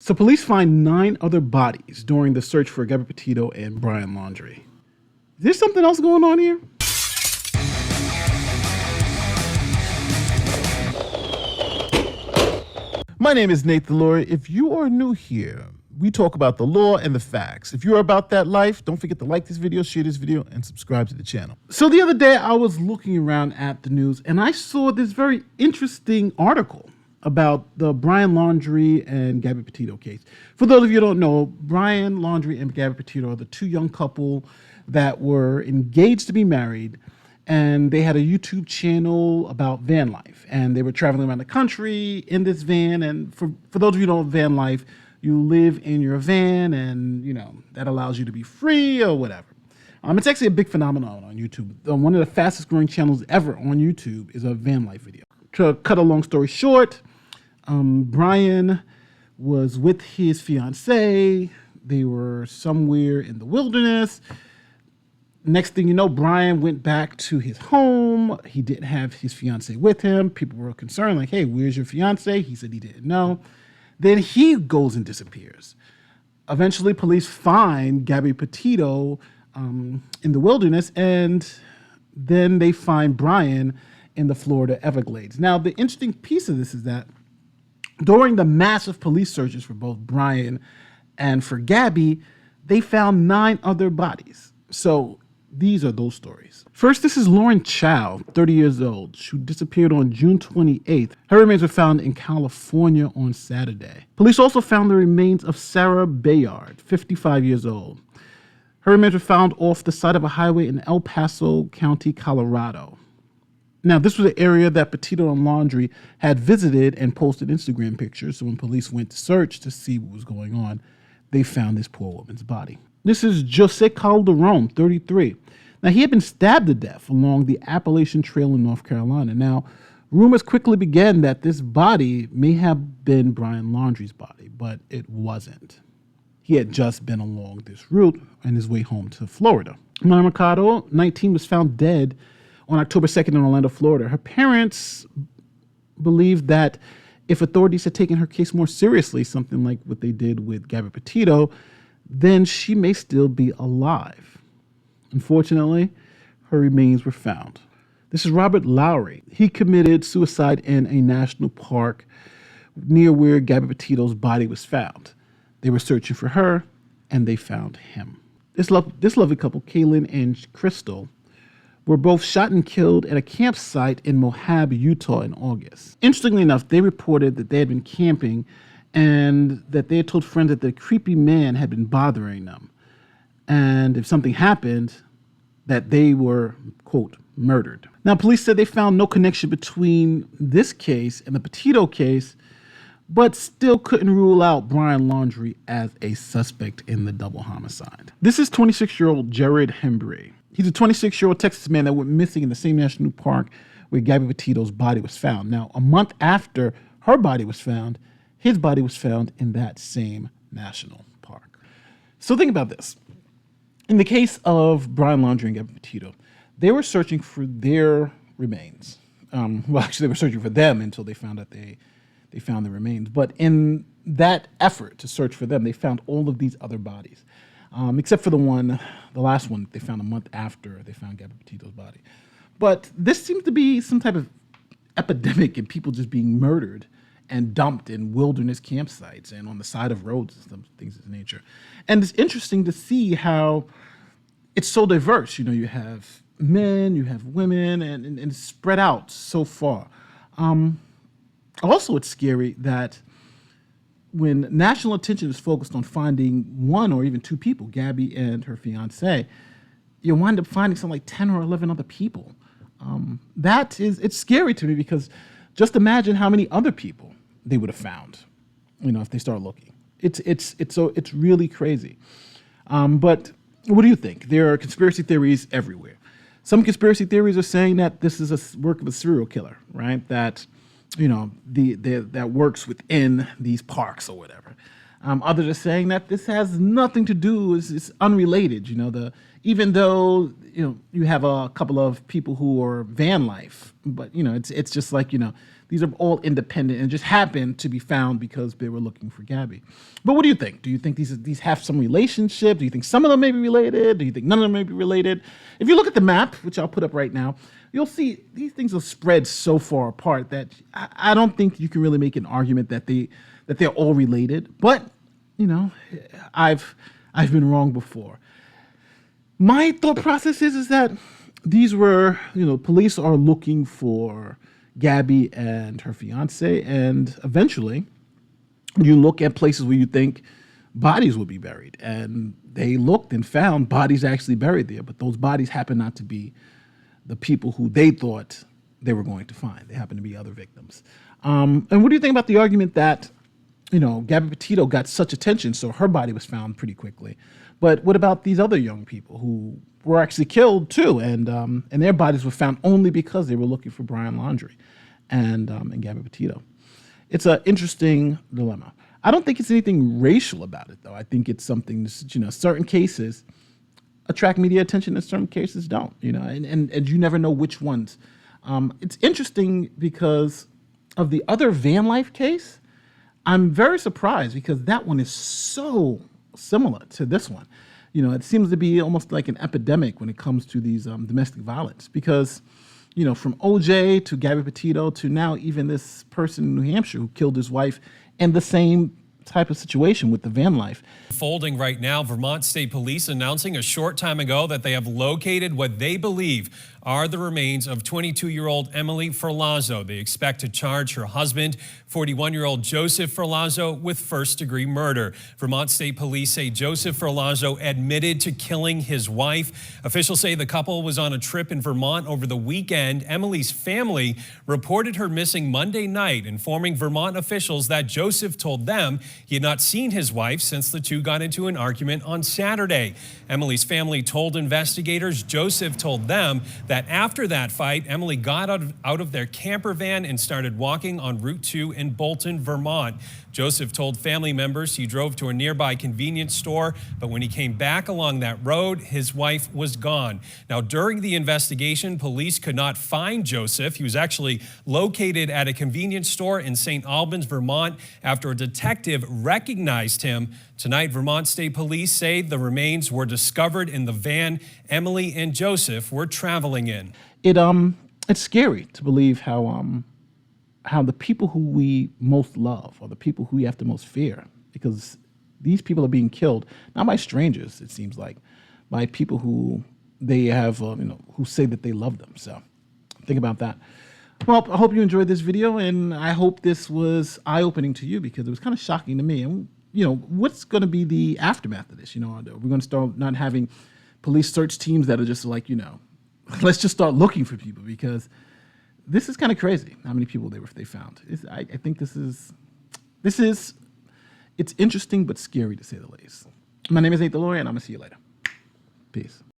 So police find 9 other bodies during the search for Gabby Petito and Brian Laundrie. Is there something else going on here? My name is Nate the Lawyer. If you are new here, we talk about the law and the facts. If you're about that life, don't forget to like this video, share this video, and subscribe to the channel. So the other day, I was looking around at the news, and I saw this very interesting article about the Brian Laundrie and Gabby Petito case. For those of you who don't know, Brian Laundrie and Gabby Petito are the 2 young couple that were engaged to be married, and they had a YouTube channel about van life, and they were traveling around the country in this van. And for those of you who don't know van life, you live in your van, and that allows you to be free or whatever. It's actually a big phenomenon on YouTube. One of the fastest growing channels ever on YouTube is a van life video. To cut a long story short, Brian was with his fiancée. They were somewhere in the wilderness. Next thing you know, Brian went back to his home. He didn't have his fiancée with him. People were concerned, like, hey, where's your fiancée? He said he didn't know. Then he goes and disappears. Eventually, police find Gabby Petito in the wilderness, and then they find Brian in the Florida Everglades. Now, the interesting piece of this is that during the massive police searches for both Brian and for Gabby, they found 9 other bodies. So these are those stories. First, this is Lauren Chow, 30 years old. She disappeared on June 28th. Her remains were found in California on Saturday. Police also found the remains of Sarah Bayard, 55 years old. Her remains were found off the side of a highway in El Paso County, Colorado. Now, this was an area that Petito and Laundrie had visited and posted Instagram pictures. So when police went to search to see what was going on, they found this poor woman's body. This is Jose Calderon, 33. Now, he had been stabbed to death along the Appalachian Trail in North Carolina. Now, rumors quickly began that this body may have been Brian Laundrie's body, but it wasn't. He had just been along this route on his way home to Florida. Mara Mercado, 19, was found dead on October 2nd in Orlando, Florida. Her parents believed that if authorities had taken her case more seriously, something like what they did with Gabby Petito, then she may still be alive. Unfortunately, her remains were found. This is Robert Lowry. He committed suicide in a national park near where Gabby Petito's body was found. They were searching for her, and they found him. This lovely couple, Kaylin and Crystal, were both shot and killed at a campsite in Moab, Utah in August. Interestingly enough, they reported that they had been camping and that they had told friends that the creepy man had been bothering them. And if something happened, that they were, quote, murdered. Now, police said they found no connection between this case and the Petito case, but still couldn't rule out Brian Laundrie as a suspect in the double homicide. This is 26-year-old Jared Hembry. He's a 26-year-old Texas man that went missing in the same national park where Gabby Petito's body was found. Now, a month after her body was found, his body was found in that same national park. So think about this. In the case of Brian Laundrie and Gabby Petito, they were searching for their remains. Well, actually, they were searching for them until they found out they found the remains. But in that effort to search for them, they found all of these other bodies, except for the last one they found a month after they found Gabby Petito's body. But this seems to be some type of epidemic in people just being murdered and dumped in wilderness campsites and on the side of roads and some things of this nature. And it's interesting to see how it's so diverse. You have men, you have women, and it's spread out so far. Also, it's scary that when national attention is focused on finding 1 or even 2 people, Gabby and her fiancé, you wind up finding something like 10 or 11 other people. It's scary to me because just imagine how many other people they would have found, if they start looking. It's really crazy. But what do you think? There are conspiracy theories everywhere. Some conspiracy theories are saying that this is a work of a serial killer, right? That that works within these parks or whatever. Others are saying that this has nothing to do, it's unrelated. Even though you have a couple of people who are van life, but it's just like These are all independent and just happened to be found because they were looking for Gabby. But what do you think? Do you think these have some relationship? Do you think some of them may be related? Do you think none of them may be related? If you look at the map, which I'll put up right now, you'll see these things are spread so far apart that I don't think you can really make an argument that they're all related. But you know, I've been wrong before. My thought process is that these were, police are looking for Gabby and her fiance, and eventually you look at places where you think bodies will be buried, and they looked and found bodies actually buried there, but those bodies happen not to be the people who they thought they were going to find. They happen to be other victims. And what do you think about the argument that, Gabby Petito got such attention, so her body was found pretty quickly? But what about these other young people who were actually killed too, and their bodies were found only because they were looking for Brian Laundrie and Gabby Petito? It's an interesting dilemma. I don't think it's anything racial about it, though. I think it's something, certain cases attract media attention and certain cases don't, and you never know which ones. It's interesting because of the other van life case. I'm very surprised because that one is so similar to this one. It seems to be almost like an epidemic when it comes to these domestic violence because, from OJ to Gabby Petito to now even this person in New Hampshire who killed his wife in the same type of situation with the van life. Folding right now, Vermont State Police announcing a short time ago that they have located what they believe are the remains of 22-year-old Emily Ferlazzo. They expect to charge her husband, 41-year-old Joseph Ferlazzo, with first-degree murder. Vermont State Police say Joseph Ferlazzo admitted to killing his wife. Officials say the couple was on a trip in Vermont over the weekend. Emily's family reported her missing Monday night, informing Vermont officials that Joseph told them he had not seen his wife since the two got into an argument on Saturday. Emily's family told investigators Joseph told them that after that fight, Emily got out of their camper van and started walking on Route 2 in Bolton, Vermont. Joseph told family members he drove to a nearby convenience store, but when he came back along that road, his wife was gone. Now, during the investigation, police could not find Joseph. He was actually located at a convenience store in St. Albans, Vermont, after a detective recognized him. Tonight, Vermont State Police say the remains were discovered in the van Emily and Joseph were traveling in. It's scary to believe how the people who we most love are the people who we have to most fear, because these people are being killed not by strangers, it seems like, by people who they have, who say that they love them. So think about that. Well, I hope you enjoyed this video, and I hope this was eye-opening to you because it was kind of shocking to me. And what's going to be the aftermath of this? Are we going to start not having police search teams that are just like, let's just start looking for people, because this is kind of crazy how many people they found. I think it's interesting but scary to say the least. My name is Nate the Lawyer, and I'm going to see you later. Peace.